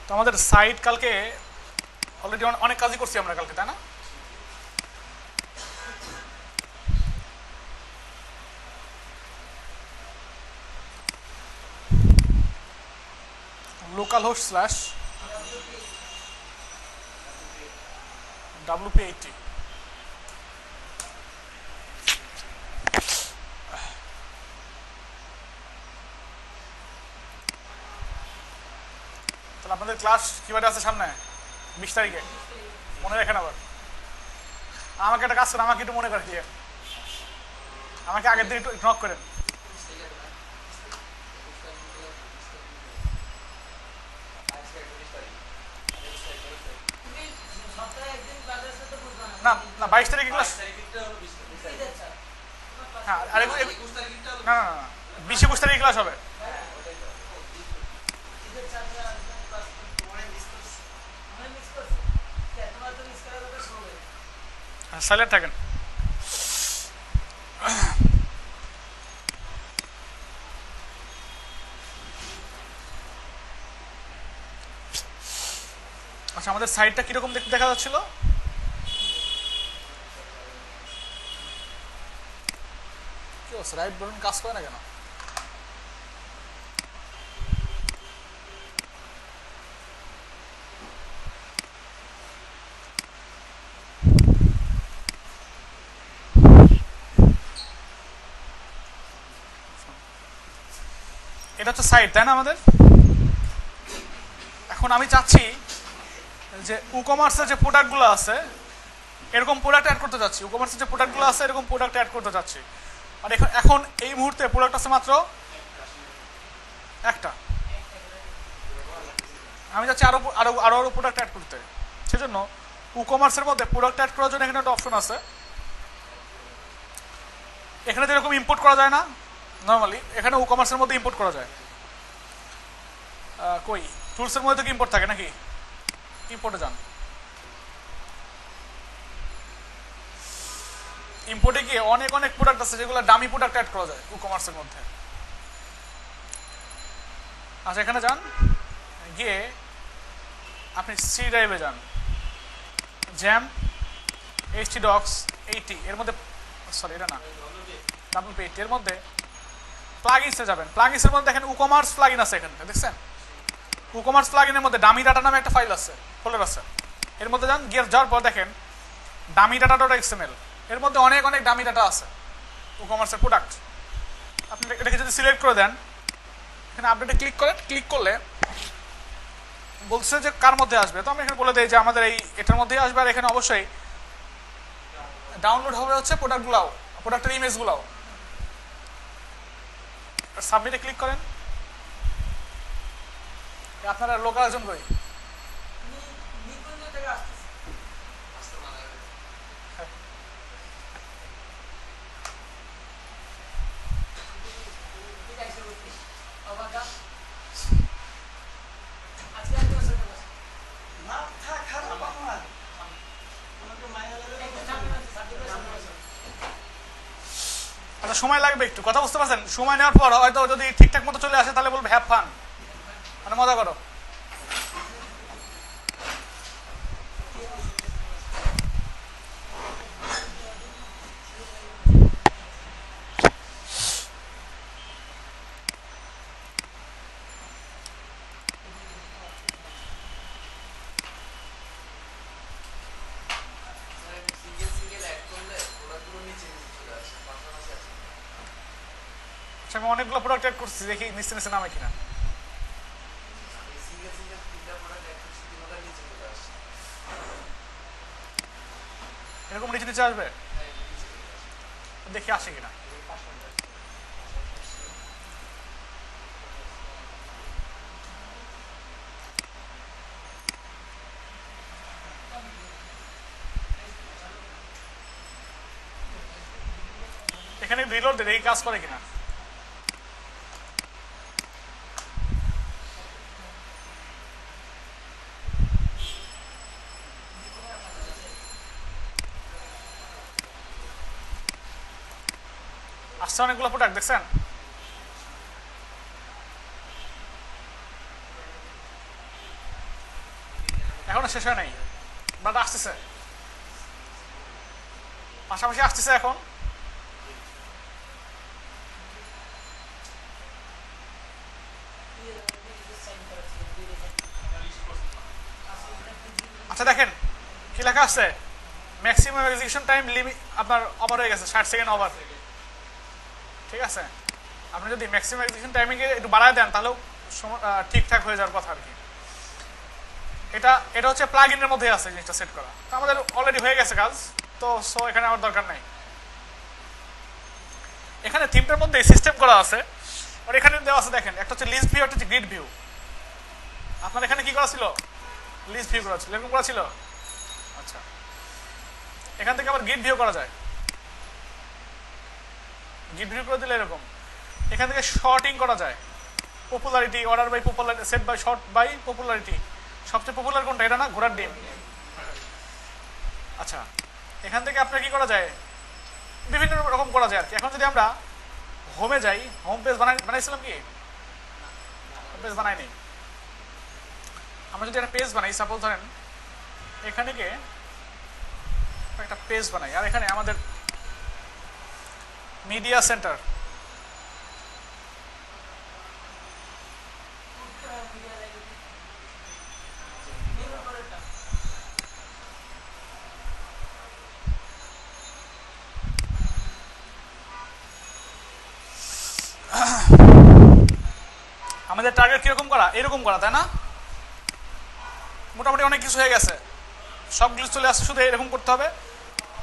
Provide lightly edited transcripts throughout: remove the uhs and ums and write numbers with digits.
তো আমাদের সাইট কালকে অলরেডি অনেক কাজই করছি আমরা কালকে, তাই না? Local host slash WP80। তাহলে আপনাদের ক্লাস কিভাবে আছে সামনে? 20 তারিখে মনে রাখেন। আবার আমাকে একটা কাজ করেন, আমাকে একটু মনে করে দিয়ে, আমাকে আগের দিন একটু নক করেন। না না, 22 তারিখে ক্লাস। হ্যাঁ, আর না না না, 20-21 তারিখে ক্লাস হবে। সাইলেন্ট থাকেন। আচ্ছা, আমাদের সাইটটা কিরকম দেখা যাচ্ছিল? কি অবস্থা, রাইট বলুন, কাজ করে না কেন? এটা হচ্ছে সাইট, তাই না আমাদের? এখন আমি চাচ্ছি যে ই-কমার্সের যে প্রোডাক্টগুলো আছে এরকম প্রোডাক্ট অ্যাড করতে যাচ্ছি। ই-কমার্সের যে প্রোডাক্টগুলো আছে এরকম প্রোডাক্ট অ্যাড করতে যাচ্ছি। আর এখন এই মুহূর্তে প্রোডাক্ট আছে মাত্র একটা। আমি চাচ্ছি আরো আরো আরো আরো প্রোডাক্ট অ্যাড করতে। সেজন্য ই-কমার্সের মধ্যে প্রোডাক্ট অ্যাড করার জন্য এখানে একটা অপশন আছে। এখানে যেরকম ইম্পোর্ট করা যায় না নর্মালি, এখানে ই-কমার্সের মধ্যে ইম্পোর্ট করা যায়। কই টুলসের মধ্যে তো ইম্পোর্ট থাকে নাকি? ইম্পোর্টে যান। ইম্পোর্টে গিয়ে অনেক অনেক প্রোডাক্ট আছে যেগুলো দামি প্রোডাক্ট অ্যাড করা যায় ই-কমার্সের মধ্যে। আচ্ছা, এখানে যান, গিয়ে আপনি সি ড্রাইভে যান, জ্যাম htdocs 80 এর মধ্যে, সরি এটা না, WP80 এর মধ্যে প্লাগইনসে যাবেন। প্লাগইনসের মধ্যে দেখেন ই-কমার্স প্লাগইন আছে এখানে, দেখছেন? ই-কমার্স প্লাগইনের মধ্যে ডামি ডাটা নামে একটা ফাইল আছে, ফোল্ডার আছে। এর মধ্যে যান, গিয়ে যাওয়ার পর দেখেন ডামি ডাটা .xml, এর মধ্যে অনেক অনেক ডামি ডাটা আছে ই-কমার্সের প্রোডাক্ট। আপনি এটাকে যদি সিলেক্ট করে দেন, এখানে আপডেটে ক্লিক করেন, ক্লিক করলে বলছে যে কার মধ্যে আসবে। তো আমি এখানে বলে দিই যে আমাদের এটার মধ্যেই আসবে। আর এখানে অবশ্যই ডাউনলোড হবে হচ্ছে প্রোডাক্টগুলাও, প্রোডাক্টের ইমেজগুলাও। সাবমিটে ক্লিক করেন। আপনারা লোকাল একজন কই? আচ্ছা, সময় লাগবে একটু, কথা বুঝতে পারছেন? সময় নেওয়ার পর হয়তো যদি ঠিকঠাক মতো চলে আসে তাহলে বলবে হ্যাভ ফান, মানে মজা করো। আমি অনেকগুলো প্রোডাক্ট অ্যাড করছি, দেখি নিচে নিচে নামে কিনা। এরকম নিচে নিচে আসবে, দেখি আসে কিনা। এখানে রিলোড দেখি কাজ করে কিনা। আসছে অনেকগুলো প্রোডাক্ট, দেখছেন? এখনো শেষ হয় নাই, বাট আসতেছে, পাশাপাশি আসতেছে এখন। আচ্ছা দেখেন কি লেখা আছে, ম্যাক্সিমাম এক্সিকিউশন টাইম লিমিট আপনার ওভার হয়ে গেছে, 60 সেকেন্ড ওভার। ঠিক আছে, আপনি যদি ম্যাক্সিমাম এক্সিকিউশন টাইমিংকে একটু বাড়ায় দেন তাহলেও ঠিকঠাক হয়ে যাওয়ার কথা আর কি। এটা হচ্ছে প্লাগ ইনের মধ্যে আছে জিনিসটা সেট করা, তো আমাদের অলরেডি হয়ে গেছে কাজ, তো সো এখানে আমার দরকার নাই। এখানে থিমটার মধ্যে সিস্টেম করা আছে, আর এখানে দেওয়া আছে দেখেন, একটা হচ্ছে লিস্ট ভিউ, একটা হচ্ছে গ্রিড ভিউ। আপনার এখানে কি করা ছিল, লিস্ট ভিউ করা ছিল, এরকম করা ছিল। আচ্ছা, এখান থেকে আবার গ্রিড ভিউ করা যায়, গ্রিড ভিউ করে দিলে এরকম। এখান থেকে শর্টিং করা যায়, popularity, order by popularity, set by sort by popularity. সবচেয়ে পপুলার কোনটা, এটা না, ঘোড়ার ডিম। আচ্ছা, এখান থেকে আপনার কি করা যায়, বিভিন্ন রকম করা যায় আর কি। এখন যদি আমরা হোমে যাই, হোম পেজ বানাইছিলাম কি, হোম পেজ বানাইনি। আমরা যদি একটা পেজ বানাই, সাপোজ ধরেন এখানে গিয়ে একটা পেজ বানাই, আর এখানে আমাদের মিডিয়া সেন্টার, আমাদের টার্গেট কিরকম করা, এরকম করা, তাই না? মোটামুটি অনেক কিছু হয়ে গেছে, সবগুলো চলে আসছে, শুধু এরকম করতে হবে।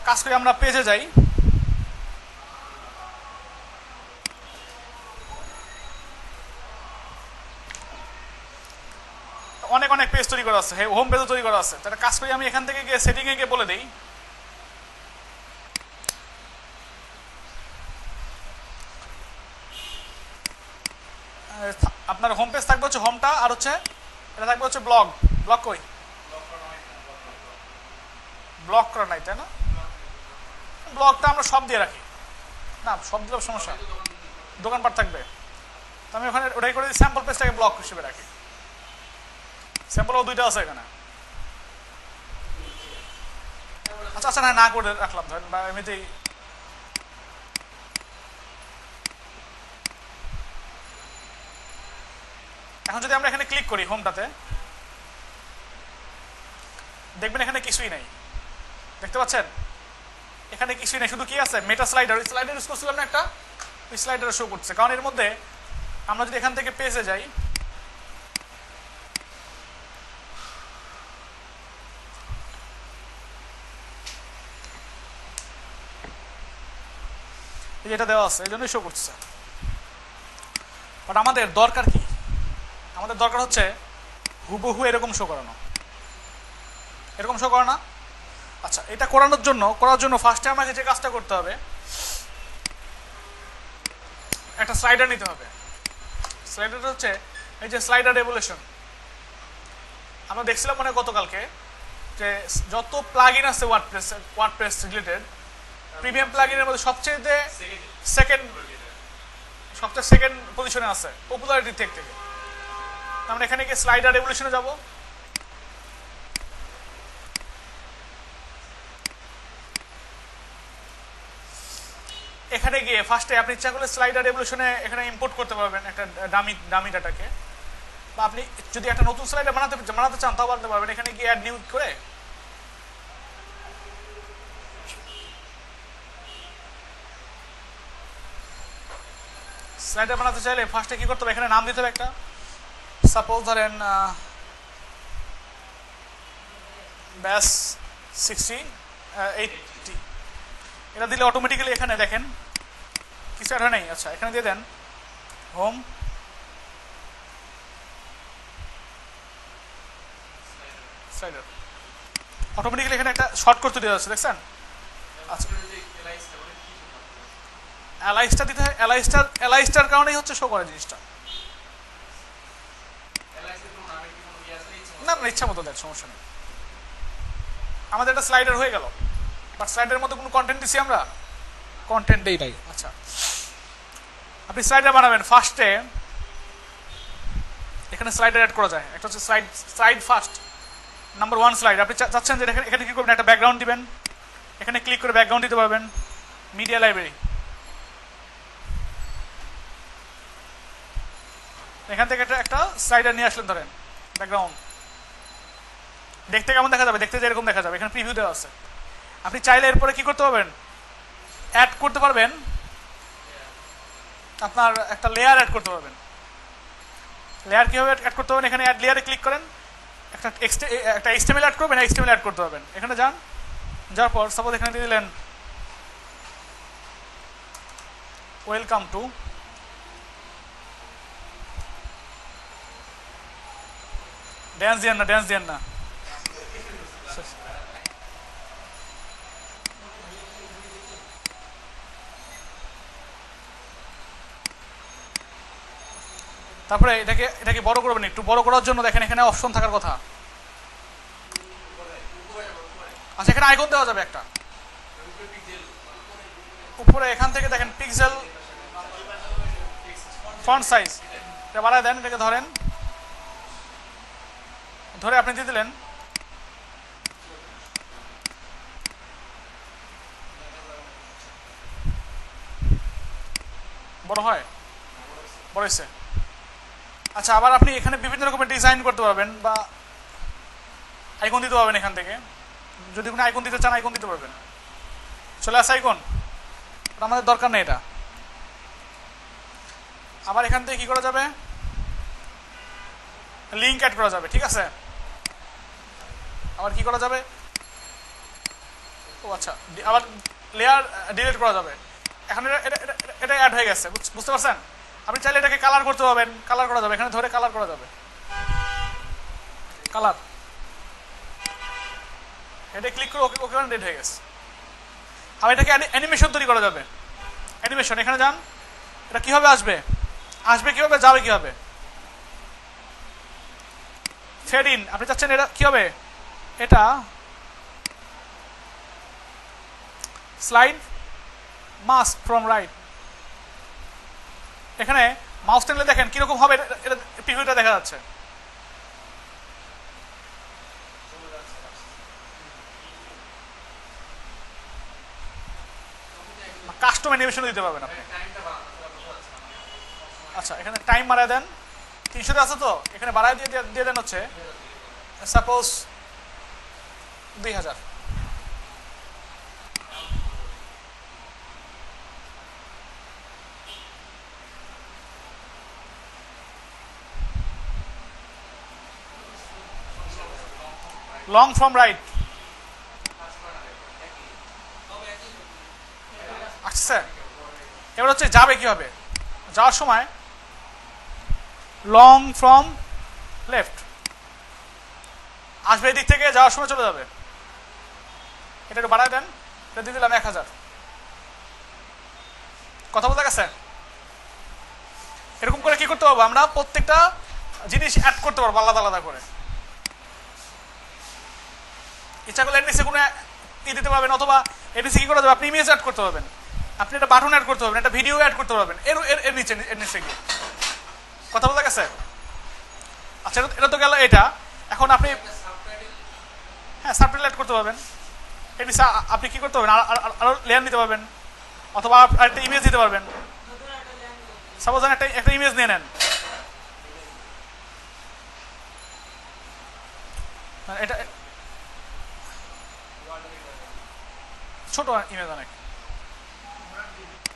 কাজ করে আমরা পেজে যাই, অনেক অনেক পেজ তৈরি করা আছে, হোম পেজও তৈরি করা আছে। তাহলে কাজ করি আমি এখান থেকে গিয়ে সেটিংয়ে গিয়ে বলে দিই, আপনার হোম পেজ থাকবে হচ্ছে হোমটা, আর হচ্ছে এটা থাকবে হচ্ছে ব্লগ। ব্লগ কই, ব্লগ করা নাই, তাই না? ব্লগটা আমরা সব দিয়ে রাখি না, সব দিলে সমস্যা, দোকানপাট থাকবে। তো আমি ওখানে ওটাই করে দিই, স্যাম্পল পেজটাকে ব্লগ হিসেবে রাখি। স্যাম্পলও দুইটা আছে এখানে। আচ্ছা আচ্ছা, না করে রাখলাম ধরেন, বা এমনিতেই। এখন যদি আমরা এখানে ক্লিক করি হোমটাতে, দেখবেন এখানে কিছুই নাই, দেখতে পাচ্ছেন? এখানে কিছুই নেই, শুধু কি আছে, মেটা স্লাইডার। ওই স্লাইডার ইউজ করছিলাম না একটা, ওই স্লাইডার শো করছে। কারণ এর মধ্যে আমরা যদি এখান থেকে পেজে যাই, যেটা দেওয়া আছে এই জন্যই শো করছে। বাট আমাদের দরকার কি, আমাদের দরকার হচ্ছে হুবহু এরকম শো করানো, এরকম শো করা না। আচ্ছা, এটা করার জন্য ফার্স্টে আমাকে যে কাজটা করতে হবে, একটা স্লাইডার নিতে হবে। স্লাইডারটা হচ্ছে এই যে স্লাইডার রেভলিউশন। আমরা দেখছিলাম মনে গতকালকে যে যত প্লাগইন আছে ওয়ার্ডপ্রেস রিলেটেড, প্রিমিয়াম প্লাগইনের মধ্যে সবচেয়ে সেকেন্ড পজিশনে আছে পপুলারিটি থেকে। আমরা এখানে গিয়ে স্লাইডার রেভলিউশনে যাব। এখানে গিয়ে ফার্স্টে আপনি ইচ্ছা করলে স্লাইডার রেভলিউশনে এখানে ইম্পোর্ট করতে পারবেন একটা দামি ডাটাকে, বা আপনি যদি একটা নতুন স্লাইডার বানাতে চান তাও বানাতে পারবেন। এখানে গিয়ে অ্যাড নিউ করে স্লাইডার বানাতে চাইলে ফার্স্টে কি করতে হবে, এখানে নাম দিতে হবে একটা, সাপোজ ধরেন ব্যাস 60 এটা দিলে অটোমেটিক্যালি এখানে দেখেন কিছু অ্যাড হয় নাই। আচ্ছা, এখানে দিয়ে দেন হোম স্লাইডার, অটোমেটিক্যালি এখানে একটা শর্ট করতে দেওয়া আছে, দেখছেন? আচ্ছা, অ্যালাইসটা দিতে হয়, অ্যালাইসটার কারণেই হচ্ছে শো করে জিনিসটা। না না, ইচ্ছা মতো দেন, সমস্যা নেই। আমাদের একটা স্লাইডার হয়ে গেল, বাট স্লাইডারের মধ্যে কোনো কন্টেন্ট দিছি আমরা, কন্টেন্ট দেই নাই। আচ্ছা, আপনি স্লাইডার বানাবেন, ফার্স্টে এখানে স্লাইডার অ্যাড করা যায়। একটা হচ্ছে স্লাইড ফার্স্ট, নাম্বার 1 স্লাইড। আপনি চাচ্ছেন যে এখানে কি করবেন, একটা ব্যাকগ্রাউন্ড দিবেন, এখানে ক্লিক করে ব্যাকগ্রাউন্ড দিতে পারবেন। মিডিয়া লাইব্রেরি, এখান থেকে একটা স্লাইডার নিয়ে আসলেন, ধরেন ব্যাকগ্রাউন্ড। দেখতে কেমন দেখা যাবে? দেখতে যেরকম দেখা যাবে। এখানে প্রিভিউ দেওয়া আছে। আপনি চাইলে এরপরে কি করতে পারবেন, অ্যাড করতে পারবেন, আপনার একটা লেয়ার অ্যাড করতে পারবেন। লেয়ার কীভাবে অ্যাড করতে পারবেন, এখানে অ্যাড লেয়ারে ক্লিক করেন, একটা HTML অ্যাড করবেন, HTML অ্যাড করতে পারবেন। এখানে যান, যাওয়ার পর সাপোজ এখানে দিয়ে দিলেন ওয়েলকাম টু ড্যান্স দিয়েন না, ড্যান্স দিয়েন না। তারপরে এটাকে বড় করবেন। একটু বড় করার জন্য দেখেন এখানে অপশন থাকার কথা। আচ্ছা, এখানে আইকন দেওয়া যাবে একটা উপরে। এখান থেকে দেখেন পিক্সেল, ফন্ট সাইজ, এটা বাড়ায় দেন। এটাকে ধরেন, ধরে আপনি দিয়ে দিলেন বড় হয়, বড় হয়েছে। আচ্ছা, আবার আপনি এখানে বিভিন্ন রকমের ডিজাইন করতে পারবেন বা আইকন দিতে পারবেন। এখান থেকে যদি কোনো আইকন দিতে চান আইকন দিতে পারবেন। চলে আসে আইকন, আমাদের দরকার নেই এটা। আবার এখান থেকে কি করা যাবে, লিঙ্ক অ্যাড করা যাবে। ঠিক আছে, আবার কি করা যাবে, ও আচ্ছা, আবার লেয়ার ডিলিট করা যাবে। এখন এটা অ্যাড হয়ে গেছে, বুঝতে পারছেন? আপনি চাইলে এটাকে কালার করতে পারবেন, কালার করা যাবে। এখানে ধরে কালার করা যাবে, কালার, এটা ক্লিক করে ওকে ওকে রেড হয়ে গেছে। আবার এটাকে অ্যানিমেশন তৈরি করা যাবে। অ্যানিমেশন, এখানে যান, এটা কিভাবে আসবে, আসবে কিভাবে, যাবে কিভাবে, ফেড ইন। আপনি চাচ্ছেন এটা কি হবে, এটা স্লাইড মাস্ক ফ্রম রাইট। এখানে মাউস টেনলে দেখেন কিরকম হবে, এটা প্রিভিউটা দেখা যাচ্ছে। কাস্টম অ্যানিমেশন দিতে পারবেন আপনি। আচ্ছা, এখানে টাইম বাড়ায় দেন, 300 আছে তো, এখানে বাড়ায় দিয়ে দেন হচ্ছে সাপোজ 2000। লং ফ্রম রাইট আচ্ছা, এবার হচ্ছে যাবে কি হবে, যাওয়ার সময় লং ফ্রম লেফট আসবে, এদিক থেকে যাওয়ার সময় চলে যাবে। এটা একটু বাড়ায় দেন, এটা দিয়ে দিলাম 1000। কথা বলতে গেছে? এরকম করে কি করতে পারবো, আমরা প্রত্যেকটা জিনিস অ্যাড করতে পারবো আলাদা আলাদা করে। ইচ্ছা করলে এনডিসি কোনো দিতে পারবেন, অথবা এনডিসি কি করা যাবে, আপনি ইমেজ অ্যাড করতে পারবেন, আপনি একটা বাটন অ্যাড করতে পারবেন, একটা ভিডিও অ্যাড করতে পারবেন এর নিচে গিয়ে। কথা বলতে গেছে? আচ্ছা, এটা তো গেল এটা। এখন আপনি হ্যাঁ সাবটাইটেল অ্যাড করতে পারবেন। এনডিসি আপনি কি করতে পারবেন, আরো লেয়ার নিতে পারবেন, অথবা একটা ইমেজ দিতে পারবেন। সাপোজ একটা ইমেজ নিয়ে নেন, এটা ছোট ইমেজ, অনেক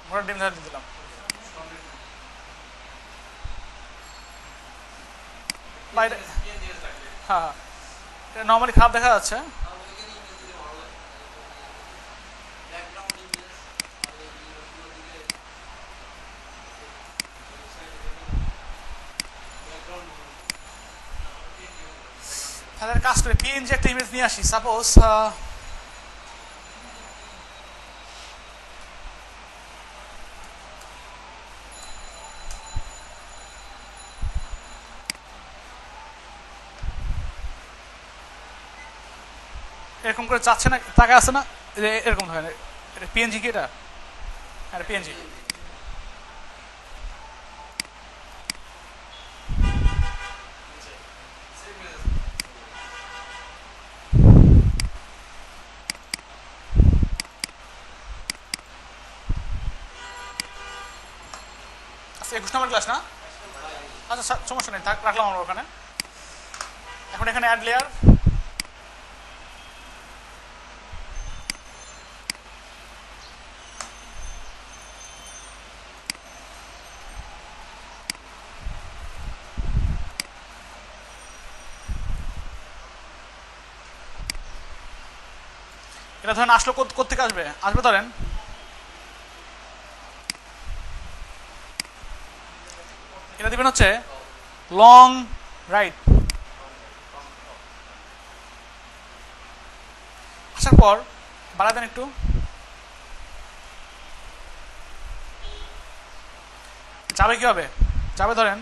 মোটা ডিম দিয়ে দিলাম। হ্যাঁ, এটা নর্মালি খারাপ দেখা যাচ্ছে। তাদের কাজ করে পিএনজি একটা ইমেজ নিয়ে আসি, সাপোজ এরকম করে চাচ্ছে না, টাকা আছে না, এরকম ধরেন এটা পিএনজি কি, এটা পিএনজি। 21 নম্বর ক্লাস না? আচ্ছা সমস্যা নেই, থাক, রাখলাম আমরা ওখানে। এখন এখানে অ্যাড লেয়ার, এটা ধরেন আসলো কোত্থেকে আসবে, আসবে ধরেন এটা দিবেন হচ্ছে লং রাইট। আসার পর বাড়া দেন একটু, যাবে কি হবে, যাবে ধরেন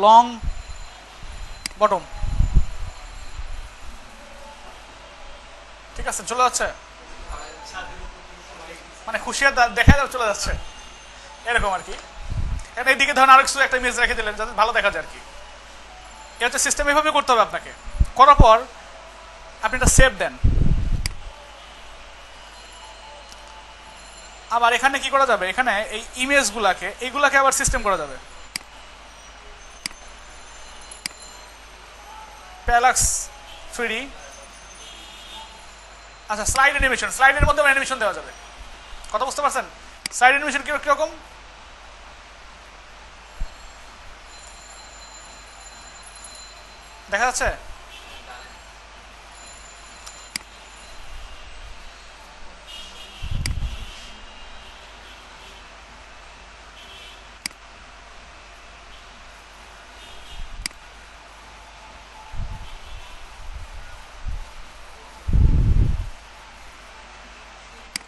লং বটম, ঠিক আছে, চলে যাচ্ছে, মানে খুশিয়ার দেখা যাবে চলে যাচ্ছে এরকম আর কি। এখন এইদিকে ধরেন আরেক একটা ইমেজ রেখে দিলেন যাতে ভালো দেখা যায় আর কি। এটা হচ্ছে সিস্টেম, এভাবে করতে হবে আপনাকে। করার পর আপনি এটা সেভ দেন। আবার এখানে কি করা যাবে, এখানে এই ইমেজগুলাকে এইগুলাকে আবার সিস্টেম করা যাবে। প্যারালাক্স 3D, আচ্ছা স্লাইড অ্যানিমেশন, স্লাইডের মধ্যে অ্যানিমেশন দেওয়া যাবে। কথা বুঝতে পারছেন? স্লাইড অ্যানিমেশন কিরকম, দেখা যাচ্ছে?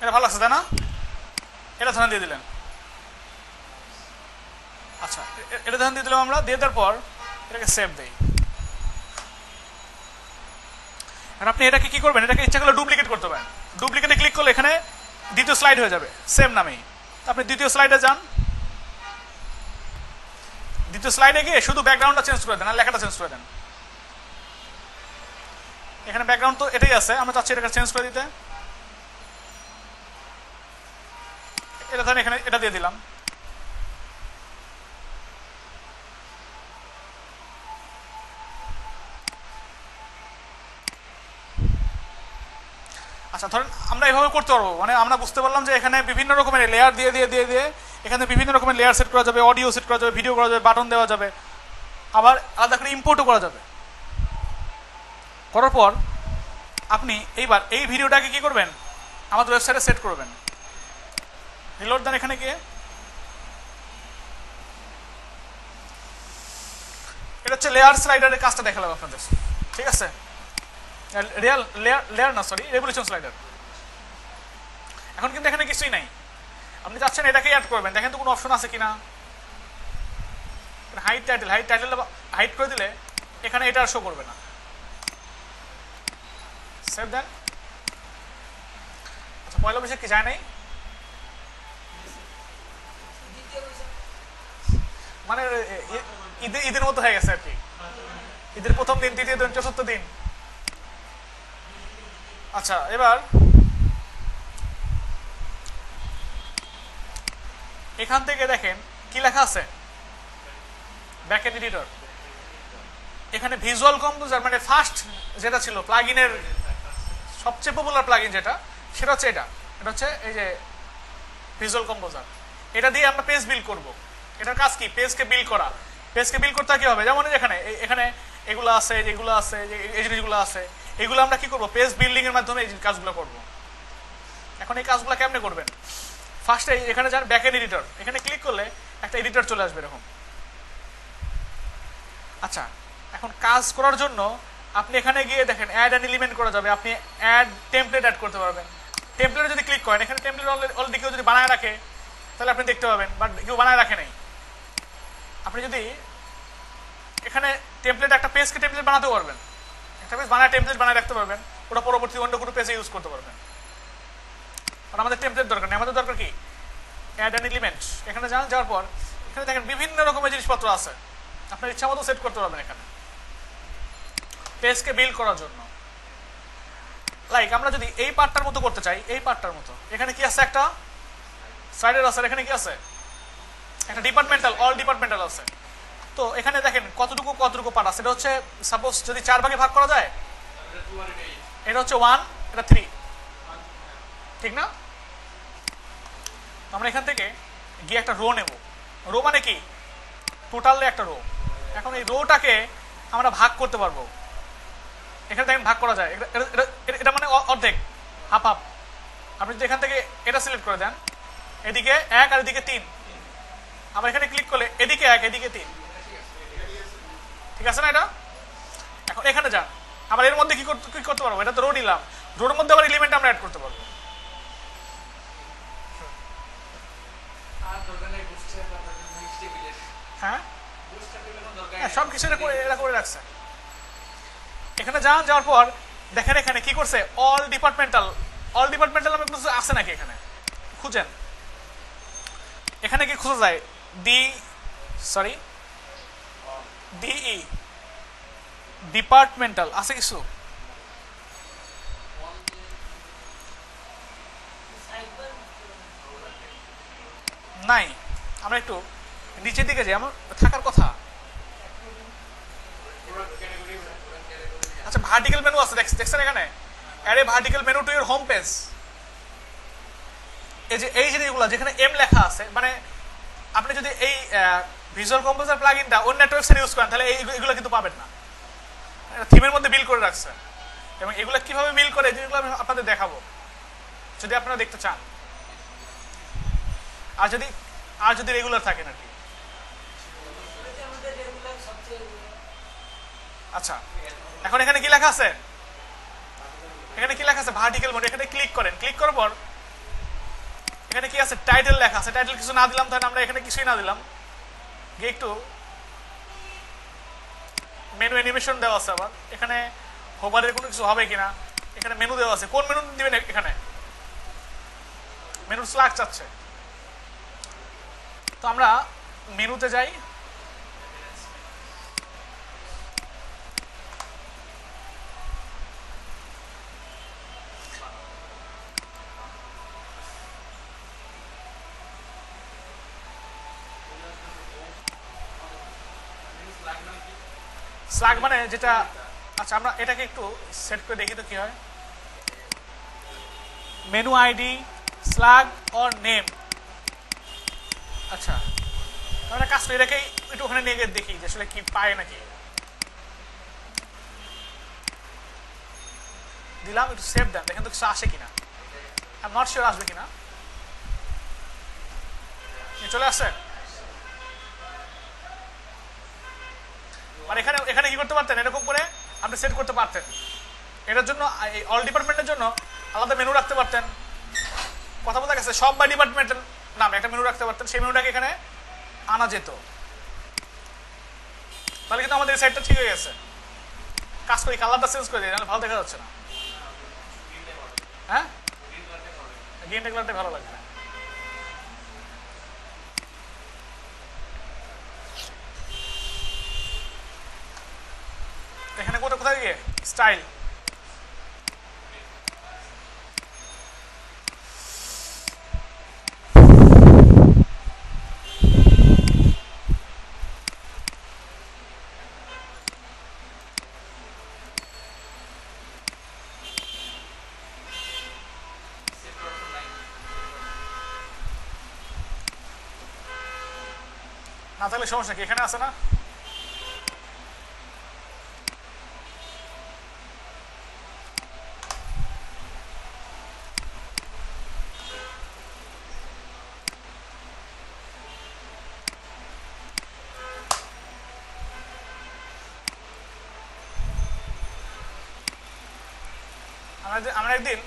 এটা ভালো লাগছে তাই না? এটা ধ্যান দিয়ে দিলেন। আচ্ছা এটা ধ্যান দিয়ে দিলাম আমরা, দিয়ে দেওয়ার পর এটাকে সেভ দেই। আর আপনি এটাকে কি করবেন, এটাকে ইচ্ছা করলে ডুপ্লিকেট করতে পারেন। ডুপ্লিকেটে ক্লিক করলে এখানে দ্বিতীয় স্লাইড হয়ে যাবে সেম নামেই। আপনি দ্বিতীয় স্লাইডে যান, দ্বিতীয় স্লাইডে গিয়ে শুধু ব্যাকগ্রাউন্ডটা চেঞ্জ করে দেন আর লেখাটা চেঞ্জ করে দেন। এখানে ব্যাকগ্রাউন্ড তো এটাই আছে, আমরা চাচ্ছি এটাকে চেঞ্জ করে দিতে। এটা ধরেন এখানে এটা দিয়ে দিলাম। আচ্ছা ধরেন আমরা এইভাবে করতে পারবো, মানে আমরা বুঝতে পারলাম যে এখানে বিভিন্ন রকমের লেয়ার দিয়ে দিয়ে দিয়ে দিয়ে এখানে বিভিন্ন রকমের লেয়ার সেট করা যাবে, অডিও সেট করা যাবে, ভিডিও করা যাবে, বাটন দেওয়া যাবে, আবার আলাদা করে ইম্পোর্টও করা যাবে। করার পর আপনি এইবার এই ভিডিওটাকে কি করবেন, আমাদের ওয়েবসাইটে সেট করবেন। রিলোড দেন, এখানে গিয়ে এটা হচ্ছে লেয়ার স্লাইডারের কাজটা দেখালাম আপনাদের, ঠিক আছে? রিয়াল লেয়ার না, সরি, রেভলিউশন স্লাইডার। এখন কিন্তু এখানে কিছুই নাই, আপনি চাচ্ছেন এটাকে অ্যাড করবেন। দেখেন তো কোনো অপশন আছে কিনা। হাইট টাইটেল, হাইট করে দিলে এখানে এটা আর শো করবে না। সেভ দেন। আচ্ছা পয়লা বৈশাখ কি যায় নাই, মানে ঈদের মতো হয়ে গেছে আর কি। ঈদের প্রথম দিন, দ্বিতীয় দিন, চতুর্থ দিন। আচ্ছা এবার এখান থেকে দেখেন কি লেখা আছে, ব্যাকএন্ড এডিটর। এখানে ভিজুয়াল কম্পোজার মানে ফার্স্ট যেটা ছিল প্লাগইনের সবচেয়ে পপুলার প্লাগইন যেটা, সেটা হচ্ছে এটা হচ্ছে এই যে ভিজুয়াল কম্পোজার। এটা দিয়ে আমরা পেজ বিল্ড করব। এটার কাজ কি, পেজকে বিল্ড করা। পেজকে বিল্ড করতে কি হবে, যেমন এখানে এগুলো আছে, যেগুলো আছে, এই জিনিসগুলো আছে, এগুলো আমরা কি করব, পেজ বিল্ডিং এর মাধ্যমে এই কাজগুলো করব। এখন এই কাজগুলো কেমনে করবেন, ফার্স্টে এখানে যান ব্যাকএন্ড এডিটর, এখানে ক্লিক করলে একটা এডিটর চলে আসবে এরকম। আচ্ছা এখন কাজ করার জন্য আপনি এখানে গিয়ে দেখেন অ্যাড অ্যান এলিমেন্ট করা যাবে, আপনি অ্যাড টেমপ্লেট অ্যাড করতে পারবেন। টেমপ্লেটে যদি ক্লিক করেন, এখানে টেমপ্লেট অলরেডি কেউ যদি বানায় রাখে তাহলে আপনি দেখতে পাবেন, বাট কেউ বানায় রাখে নাই। আপনি যদি এখানে টেমপ্লেট একটা পেজকে টেমপ্লেট বানাতেও পারবেন, একটা পেজ বানায় টেমপ্লেট বানায় রাখতে পারবেন, ওটা পরবর্তী অন্য কোনো পেজে ইউজ করতে পারবেন। আর আমাদের টেমপ্লেট দরকার নেই, আমাদের দরকার কি অ্যাড অ্যান এলিমেন্ট। এখানে যাওয়ার পর এখানে দেখেন বিভিন্ন রকমের জিনিসপত্র আছে, আপনার ইচ্ছা মতো সেট করতে পারবেন এখানে পেজকে বিল্ড করার জন্য। লাইক আমরা যদি এই পার্টটার মতো করতে চাই, এই পার্টটার মতো, এখানে কি আছে একটা সাইডের আছে, এখানে কি আছে একটা ডিপার্টমেন্টাল, অল ডিপার্টমেন্টাল আছে। তো এখানে দেখেন কতটুকু কতটুকু পার্ট আছে। এটা হচ্ছে সাপোজ যদি 4 ভাগে ভাগ করা যায়, এটা হচ্ছে 1, এটা 3, ঠিক না? আমরা এখান থেকে গিয়ে একটা রো নেব। রো মানে কি? টোটাল একটা রো। এখন এই রোটাকে আমরা ভাগ করতে পারবো। এখানে দেখেন ভাগ করা যায়, এটা মানে অর্ধেক, হাফ হাফ। আপনি যদি এখান থেকে এটা সিলেক্ট করে দেন, এদিকে 1 আর এদিকে 3, আবার এখানে ক্লিক করলে এদিকে 1 এদিকে 3, ঠিক আছে না এটা? এখন এখানে যান, আবার এর মধ্যে কি করতে পারবো? এটা তো রো নিলাম, রোর মধ্যে আবার এলিমেন্ট আমরা অ্যাড করতে পারবো। হ্যাঁ, সব কিছু এটা করে রাখছে। এখানে যাওয়ার পর দেখেন এখানে কি করছে, অল ডিপার্টমেন্টাল নামে কিছু আছে নাকি এখানে খুঁজেন। এখানে কি খুঁজে যায় ডিই ডিপার্টমেন্টাল আছে কিছু? নাই। আমরা একটু নিচের দিকে যাই, আমার থাকার কথা। আচ্ছা, ভার্টিক্যাল মেনু আছে, দেখছেন এখানে array vertical menu to your home page. এই জিনিসগুলো যেখানে এম লেখা আছে, মানে আপনি যদি এই ভিজুয়াল কম্পোজার প্লাগইনটা অন্য একটা ওয়েবসাইট ইউজ করেন তাহলে এইগুলো কিন্তু পাবেন না। থিমের মধ্যে বিল করে রাখছে, এবং এগুলো কিভাবে বিল করে এই জিনিসগুলো আমি আপনাদের দেখাবো যদি আপনারা দেখতে চান, আর যদি রেগুলার থাকে নাকি। আচ্ছা, এখন এখানে কি লেখা আছে? Vertical mode. এখানে ক্লিক করেন, ক্লিক করার পর এখানে কি আছে? টাইটেল লেখা আছে। টাইটেল কিছু না দিলাম, তাহলে আমরা এখানে কিছুই না দিলাম, গিয়ে একটু মেনু অ্যানিমেশন দেওয়া আছে। আবার এখানে হোভারের কোনো কিছু হবে কিনা, এখানে মেনু দেওয়া আছে। কোন মেনু দিবেন? এখানে মেনুর স্ল্যাগ চাচ্ছে, তো আমরা মেনুতে যাই। স্ল্যাগ মানে যেটা, আচ্ছা আমরা এটাকে একটু সেট করে দেখি তো কি হয়। Menu ID slug or name. আচ্ছা, তাহলে কাজ করে এটাকে একটু ওখানে নিয়ে গিয়ে দেখি যে আসলে কি পায় নাকি। দিলাম, একটু সেভ দেন, দেখেন তো কিছু আসে কিনা। আই এম নট শিওর আসবে কিনা। চলে আসছে। আর এখানে কি করতে পারতেন, এরকম করে আপনি সেট করতে পারতেন। এটার জন্য অল ডিপার্টমেন্টের জন্য আলাদা মেনু রাখতে পারতেন। কথা বলতে গেছে, সব বাই ডিপার্টমেন্টের নামে একটা মেনু রাখতে পারতেন, সেই মেনুটাকে এখানে আনা যেত। তাহলে কিন্তু আমাদের এই সাইডটা ঠিক হয়ে গেছে। কাজ করি, কালারটা চেঞ্জ করে দিই, নাহলে ভালো দেখা যাচ্ছে না। হ্যাঁ, গ্রিন কালারটাই ভালো লাগবে। এখানে কোথায় গিয়ে স্টাইল, না থাকলে সমস্যা কি, এখানে আছে না? আমরা একদিন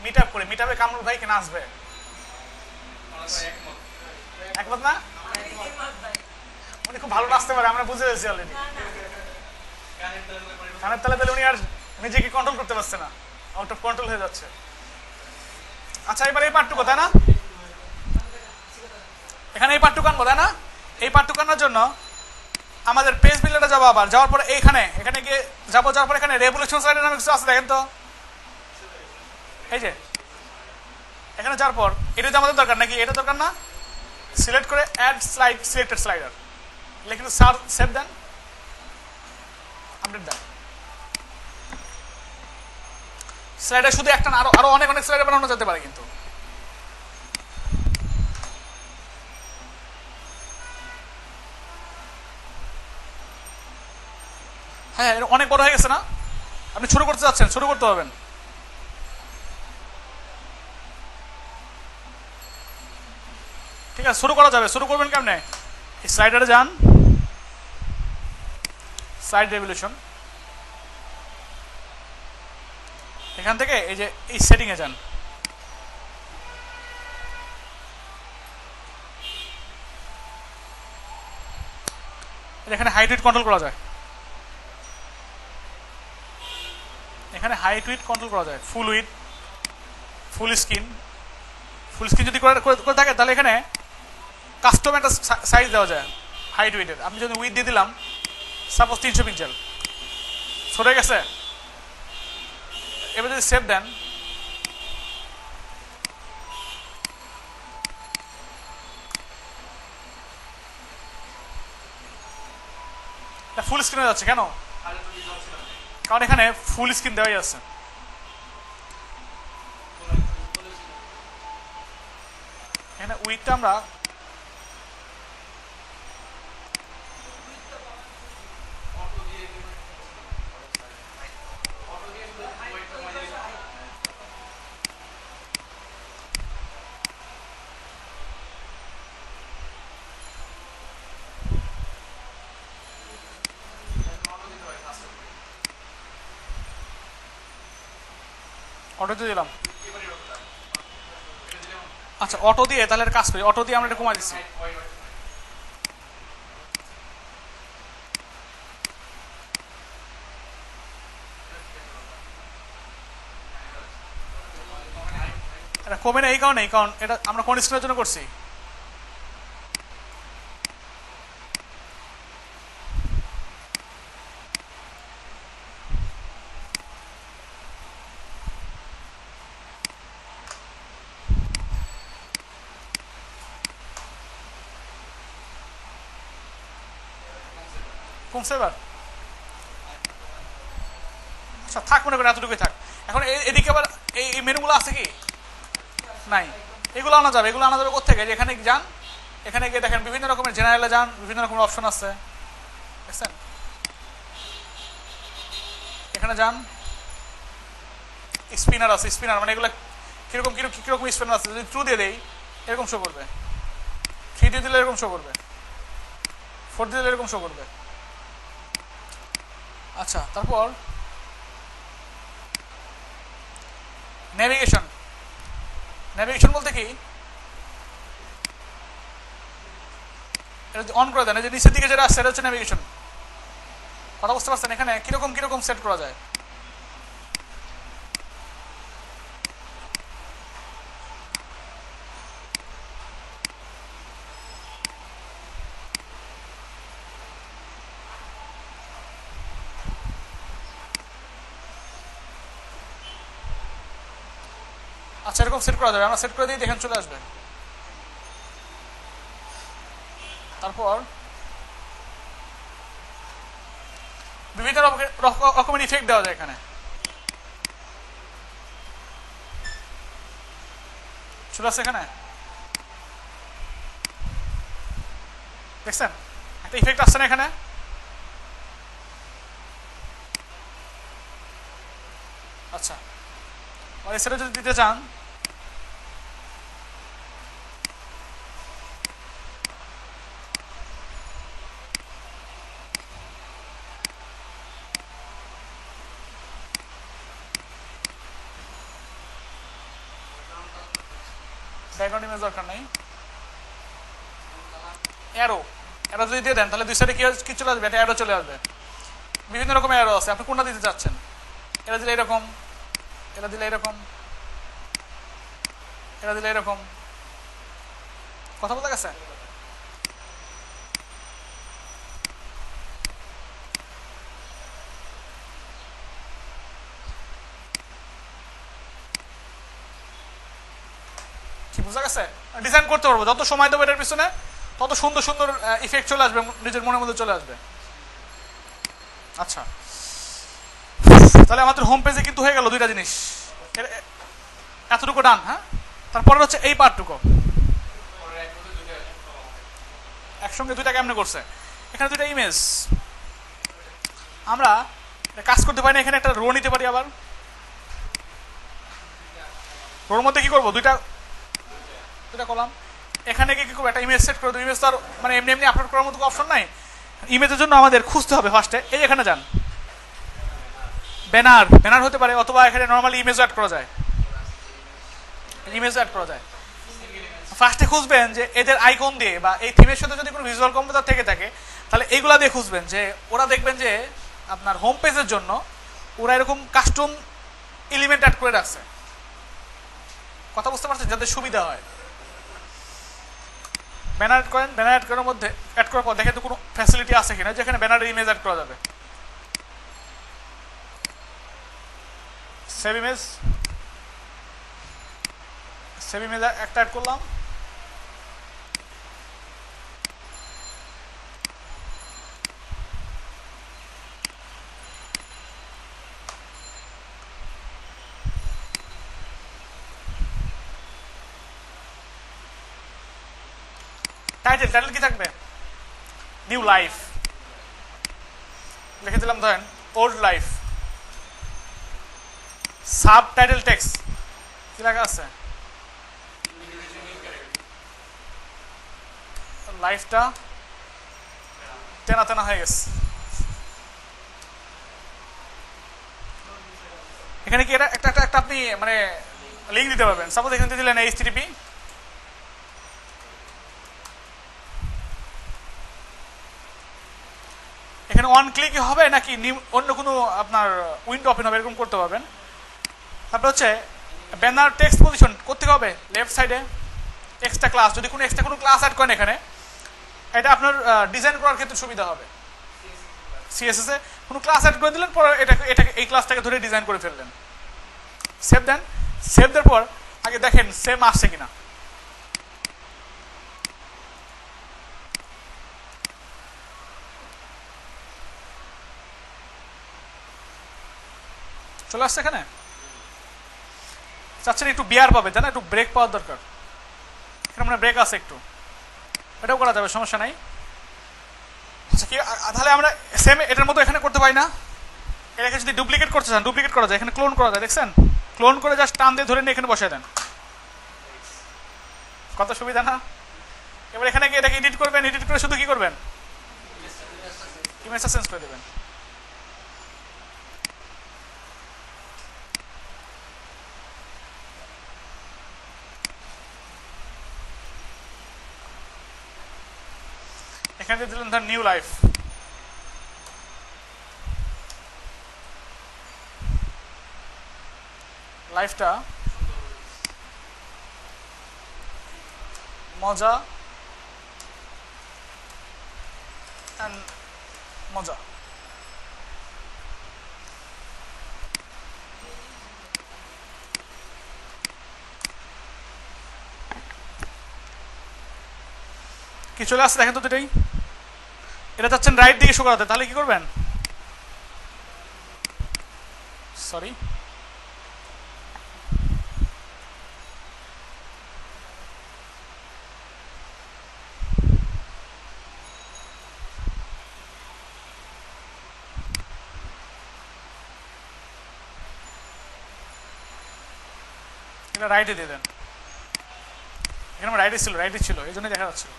মিট আপ করি, মিট আপে কামরুল ভাই কেন আসবে? একমত না? উনি খুব ভালো নাচতে পারে, আমরা বুঝে গেছি অলরেডি। কানের তালে উনি আর নিজেকে কন্ট্রোল করতে পারছে না, আউট অফ কন্ট্রোল হয়ে যাচ্ছে। আচ্ছা, এবার এই পার্টটুকু, তাই না? এখানে এই পার্টটুকু আনবো, তাই না? এই পার্টটুকু আনার জন্য আমাদের পেজ বিল্ডারে যাবো। আবার যাওয়ার পরে এখানে গিয়ে যাওয়ার পর এখানে রেভলিউশন সাইডের নামে কিছু আছে, দেখেন তো। এই যে এখানে যাওয়ার পর এটা তো আমাদের দরকার নাকি, এটা দরকার না, সিলেক্ট করে অ্যাড স্লাইড সিলেক্টেড স্লাইডার লিখে সেভ দেন, আপডেট দেন। স্লাইডার শুধু একটা না, আরো অনেক অনেক স্লাইডার বানানো যেতে পারে কিন্তু। হ্যাঁ অনেক বড় হয়ে গেছে না, আপনি শুরু করতে যাচ্ছেন, শুরু করতে হবেন। ঠিক আছে শুরু করা যাবে, শুরু করবেন কেমনে, স্লাইডারে যান, স্লাইড রেভলিউশন, এখান থেকে এই যে এই সেটিং এ যান, এখানে হাইট উইডথ কন্ট্রোল করা যায়, এখানে হাইট উইডথ কন্ট্রোল করা যায়, ফুল উইডথ, ফুল স্ক্রিন যদি করে থাকে তাহলে এখানে কাস্টম একটা সাইজ দেওয়া যায় হাইট উইডের। আপনি যদি উইথ দিয়ে দিলাম সাপোজ 300 পিক্সেল, সরে গেছে, এবার যদি সেভ দেন, ফুল স্ক্রিনে যাচ্ছে কেন, কারণ এখানে ফুল স্ক্রিন দেওয়াই আছে। এখানে উইথটা আমরা অটোতে দিলাম। আচ্ছা অটো দিয়ে তাহলে কাজ করি, অটো দিয়ে আমরা এটা কমাই দিচ্ছি, এটা কমে না এই কারণে, কারণ এটা আমরা কোন স্ক্রিনের জন্য করছি, কমছে এবার। আচ্ছা থাক, মনে করেন এতটুকুই থাক। এখন এদিকে আবার এই মেনুগুলো আছে কি নাই, এগুলো আনা যাবে, এগুলো আনা যাবে কোথেকে, এখানে যান, এখানে গিয়ে দেখেন বিভিন্ন রকমের জেনারেলে যান, বিভিন্ন রকমের অপশন আছে দেখছেন, এখানে যান, স্পিনার আছে, স্পিনার মানে এগুলো কিরকম কিরকম স্পিনার আছে, যদি ট্রু দিয়ে দেই এরকম শো করবে, 3 দিয়ে দিলে এরকম শো করবে, 4 দিয়ে দিলে এরকম শো করবে। আচ্ছা তারপর নেভিগেশন, নেভিগেশন বলতে কি, এটা অন করে দেন, এই যে নিচের দিকে যেটা আসছে এটা হচ্ছে নেভিগেশন, কথা বুঝতে পারছেন, এখানে কিরকম সেট করা যায়। আচ্ছা এরকম সেট করা যাবে, আমরা সেট করে দিই, দেখেন চলে আসবে। তারপর বিভিন্ন রকমের ইফেক্ট দেওয়া যায় এখানে, চলে আসছে এখানে দেখছেন, একটা ইফেক্ট আসছে না এখানে। আচ্ছা আর সেটা যদি দিতে চান, ব্যাকগ্রাউন্ড ইমেজ দরকার নেই, অ্যারো যদি দিয়ে দেন তাহলে দুই সাইডে কি চলে আসবে, এটা অ্যারো চলে আসবে, বিভিন্ন রকমের অ্যারো আছে, আপনি কোনটা দিতে চাচ্ছেন, এটা দিলে এরকম, এটা দিলে এরকম, এটা দিলে এরকম, কথা বলতে গেছে। বোঝা গেছে? ডিজাইন করতে পারবো, যত সময় দেবো এটার পিছনে তত সুন্দর সুন্দর ইফেক্ট চলে আসবে, নিজের মনের মধ্যে চলে আসবে। আচ্ছা, তাহলে আমাদের হোম পেজে কিন্তু হয়ে গেল দুইটা জিনিস, এতটুকু ডান। হ্যাঁ, তারপরে হচ্ছে এই পার্টটুকু একসঙ্গে দুইটা কেমনে করছে। এখানে দুইটা ইমেজ, আমরা কাজ করতে পারি না, এখানে একটা রো নিতে পারি। আবার রোর মধ্যে কি করবো, দুইটা কলাম। এখানে কি করবো, একটা ইমেজ সেট করে দেবো। ইমেজ তো আর মানে এমনি এমনি আপলোড করার মতো অপশন নাই। ইমেজের জন্য আমাদের খুঁজতে হবে ফার্স্টে, এই এখানে যান, ব্যানার হতে পারে, অথবা এখানে নর্মালি ইমেজ অ্যাড করা যায়, ফার্স্টে খুঁজবেন যে এদের আইকন দিয়ে বা এই থিমের সাথে যদি কোনো ভিজুয়াল কম্পিউটার থেকে থাকে তাহলে এইগুলা দিয়ে খুঁজবেন। যে ওরা দেখবেন যে আপনার হোম পেজের জন্য ওরা এরকম কাস্টম এলিমেন্ট অ্যাড করে রাখছে। কথা বুঝতে পারছেন? যাতে সুবিধা হয়। ব্যানার অ্যাড করেন, ব্যানার অ্যাড করার মধ্যে অ্যাড করার পর দেখেন তো কোনো ফ্যাসিলিটি আছে কিনা যেখানে ব্যানারের ইমেজ অ্যাড করা যাবে। সেভ ইমেজ একটা অ্যাড করলাম। টাইটেল কি থাকবে? নিউ লাইফ লিখে দিলাম, ধরেন old life. Sub title text কি লেখা আছে? লাইফটা তেনা হয়ে গেছে। এখানে কি এটা একটা আপনি মানে লিঙ্ক দিতে পারবেন। সাপোজ এখানে দিলেন HTTP, এখানে ওয়ান ক্লিক হবে নাকি অন্য কোনো আপনার উইন্ডো ওপেন হবে, এরকম করতে পারবেন। তারপর হচ্ছে ব্যানার টেক্সট পজিশন করতে হবে লেফট সাইডে। এক্সট্রা ক্লাস, যদি কোনো এক্সট্রা কোনো ক্লাস অ্যাড করেন এখানে, এটা আপনার ডিজাইন করার ক্ষেত্রে সুবিধা হবে। CSS এ কোনো ক্লাস অ্যাড করে দিলেন, পরে এটাকে এই ক্লাসটাকে ধরে ডিজাইন করে ফেললেন। সেভ দেন, সেভ দেওয়ার পর আগে দেখেন সেম আসছে কিনা। চলে আসছে এখানে। চাচ্ছেন একটু বিয়ার পাবে, তাই না? একটু ব্রেক পাওয়ার দরকার। এখানে মানে ব্রেক আছে একটু, এটাও করা যাবে, সমস্যা নাই। আচ্ছা, কি তাহলে আমরা সেম এটার মতো এখানে করতে পারি না? এটাকে যদি ডুপ্লিকেট করতে চান, ডুপ্লিকেট করা যায়, এখানে ক্লোন করা যায়। দেখছেন? ক্লোন করে জাস্ট টান দিয়ে ধরে নিয়ে এখানে বসায় দেন, কত সুবিধা না? এবার এখানে গিয়ে এটাকে এডিট করবেন, এডিট করে শুধু কি করবেন, ইমেজটা চেঞ্জ করে দেবেন। এখানে দিলেন ধর নিউ লাইফ, লাইফটা মজা মজা। কি চলে আসছে দেখেন তো দুটাই। এটা চাচ্ছেন রাইট দিকে শো করাতে, তাহলে কি করবেন? সরি, এটা রাইটে দিয়ে দেন। এখানে আমার রাইটে ছিল, এই জন্যই দেখা যাচ্ছিল।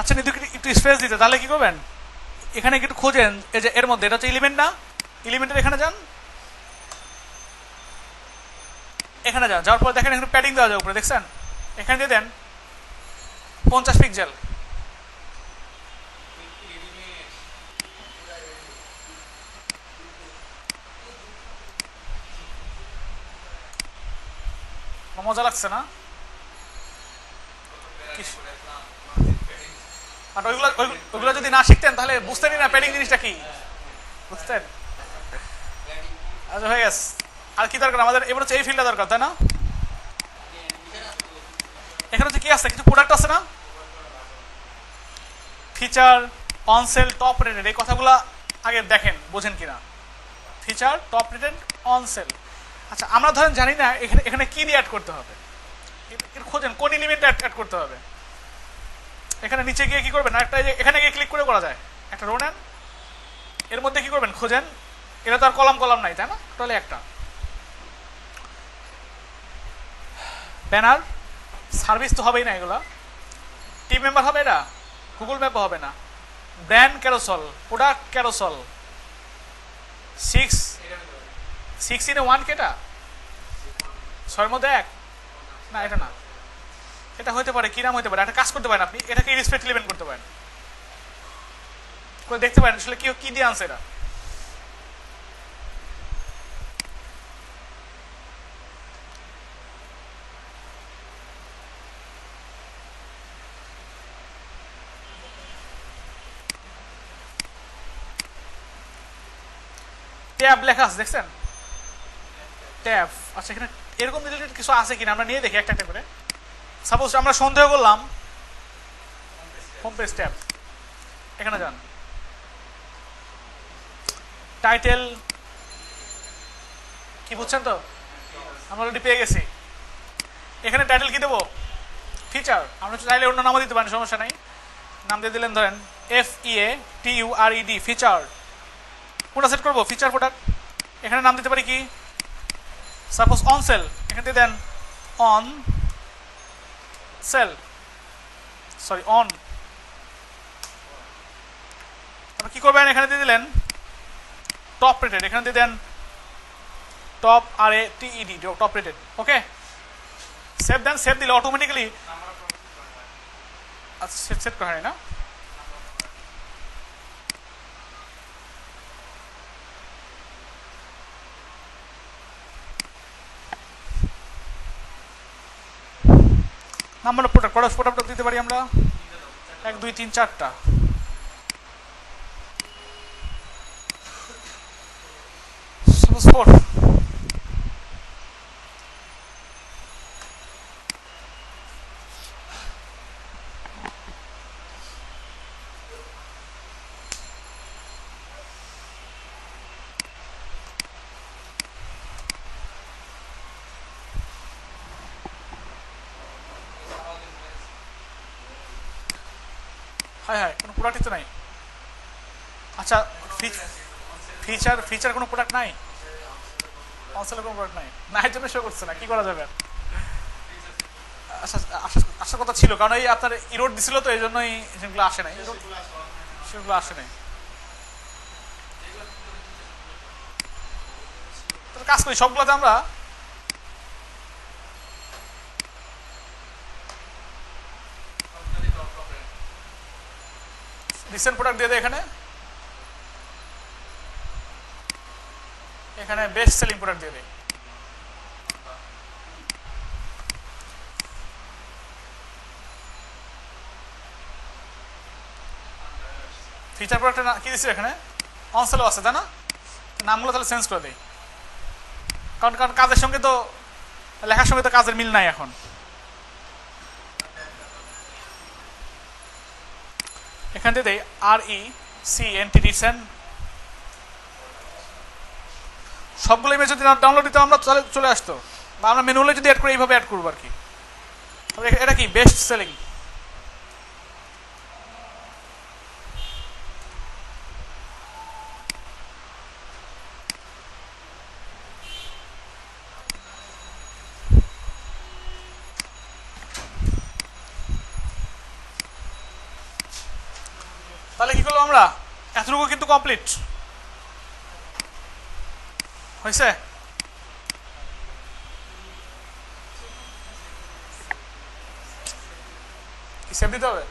আচ্ছা, একটু স্পেস দিতে, তাহলে কি করবেন? এখানে একটু খোঁজেন, এই যে এর মধ্যে, এটা হচ্ছে এলিমেন্ট না, এলিমেন্টের এখানে যান, এখানে যান, যাওয়ার পর দেখেন এখানে প্যাডিং দেওয়া যায় উপরে, দেখছেন? এখানে দিয়ে দেন 50 পিক্সেল। মজা লাগছে না? আর ওইগুলো যদি না শিখতেন তাহলে বুঝতেনই না প্যাডিং জিনিসটা কি, বুঝতেন? আচ্ছা হয়ে গেছে। আর কি দরকার আমাদের? এবার হচ্ছে এই ফিল্ডটা দরকার, তাই না? এখানে হচ্ছে কি আছে, কিছু প্রোডাক্ট আছে না, feature, on sell, top rated, এই কথাগুলো আগে দেখেন বোঝেন কিনা। Feature, top rated, on sell. আচ্ছা আমরা ধরেন জানি না এখানে এখানে কি দিয়ে অ্যাড করতে হবে, খোঁজেন কোন এলিমেন্ট অ্যাড করতে হবে। এখানে নিচে গিয়ে কি করবেন, একটা এখানে গিয়ে ক্লিক করে করা যায়, একটা রো নেন, এর মধ্যে কি করবেন খোঁজেন, এটা তো আর কলাম কলাম নাই তাই না, টোটালি একটা ব্যানার, সার্ভিস তো হবেই না, এগুলা টিম মেম্বার হবে, এটা গুগল ম্যাপও হবে না, brand carousel, product carousel, 6 in 1 কেটা 6 মধ্যে 1 না, এটা না, এটা হতে পারে, কি নাম হতে পারে, একটা কাজ করতে পারেন আপনি, এটাকে রিসপেক্ট 11 করতে পারেন, করে দেখতে পারেন আসলে কি দিয়ে আনছে এটা। ট্যাব লেখা আছে দেখছেন, ট্যাব। আচ্ছা এখানে এরকম রিলেটেড কিছু আছে কিনা আমরা নিয়ে দেখি একটা একটা করে। সাপোজ আমরা সন্দেহ করলাম হোম পেজ ট্যাব, এখানে যান, টাইটেল কি বুঝছেন তো, আমরা অলরেডি পেয়ে গেছি। এখানে টাইটেল কি দেবো, ফিচার, আমরা চাইলে অন্য নামও দিতে পারেন, সমস্যা নাই। নাম দিয়ে দিলেন ধরেন FEATURED, ফিচার। কোনটা সেট করবো, ফিচার প্রোডাক্ট। এখানে নাম দিতে পারি কি, সাপোজ অন সেল, এখানে দিয়ে দেন অন সেল, সরি অন। তারপর কি করবেন, এখানে দিয়ে দিলেন টপ রেটেড, এখানে দিয়ে দেন টপ RATED, টপ রেটেড। ওকে, সেভ দেন, সেভ দিলে অটোমেটিক্যালি, আচ্ছা সেট করা হয় না, নাম্বার অফ প্রোডাক্ট, প্রোডাক্ট দিতে পারি আমরা 1 2 3 4টা। সাপোজ 4। হ্যাঁ হ্যাঁ, কোনো প্রোডাক্টই তো নাই। আচ্ছা ফিচার কোনো প্রোডাক্ট নাই, অনসেলের কোনো প্রোডাক্ট নাই, না এর জন্য শো করছে না, কি করা যাবে? আচ্ছা আসার কথা ছিল, কারণ এই আপনার ইরোড দিছিল তো এই জন্যই সেগুলো আসে নাই, সেগুলো আসে নাই। কাজ করি সবগুলোতে আমরা রিসেন্ট প্রোডাক্ট দিয়ে দেয়, এখানে বেস্ট সেলিং প্রোডাক্ট দিয়ে দেয়। ফিচার প্রোডাক্টের কি দিচ্ছি এখানে, অনসেলও আছে তাই না, নামগুলো তাহলে চেঞ্জ করে দেয়, কারণ কাজের সঙ্গে তো, লেখার সঙ্গে তো কাজের মিল নাই এখন। এখান থেকে দেয় RECENT, রিসেন্ট। সবগুলো ইমেজ যদি ডাউনলোড দিতে আমরা চলে আসতো, বা আমরা ম্যানুয়ালি যদি অ্যাড করে এইভাবে অ্যাড করবো আর কি। এটা কি বেস্ট সেলিং, তাহলে কি করলাম আমরা, এতটুকু কিন্তু কমপ্লিট হয়েছে। সেভ দিতে হবে।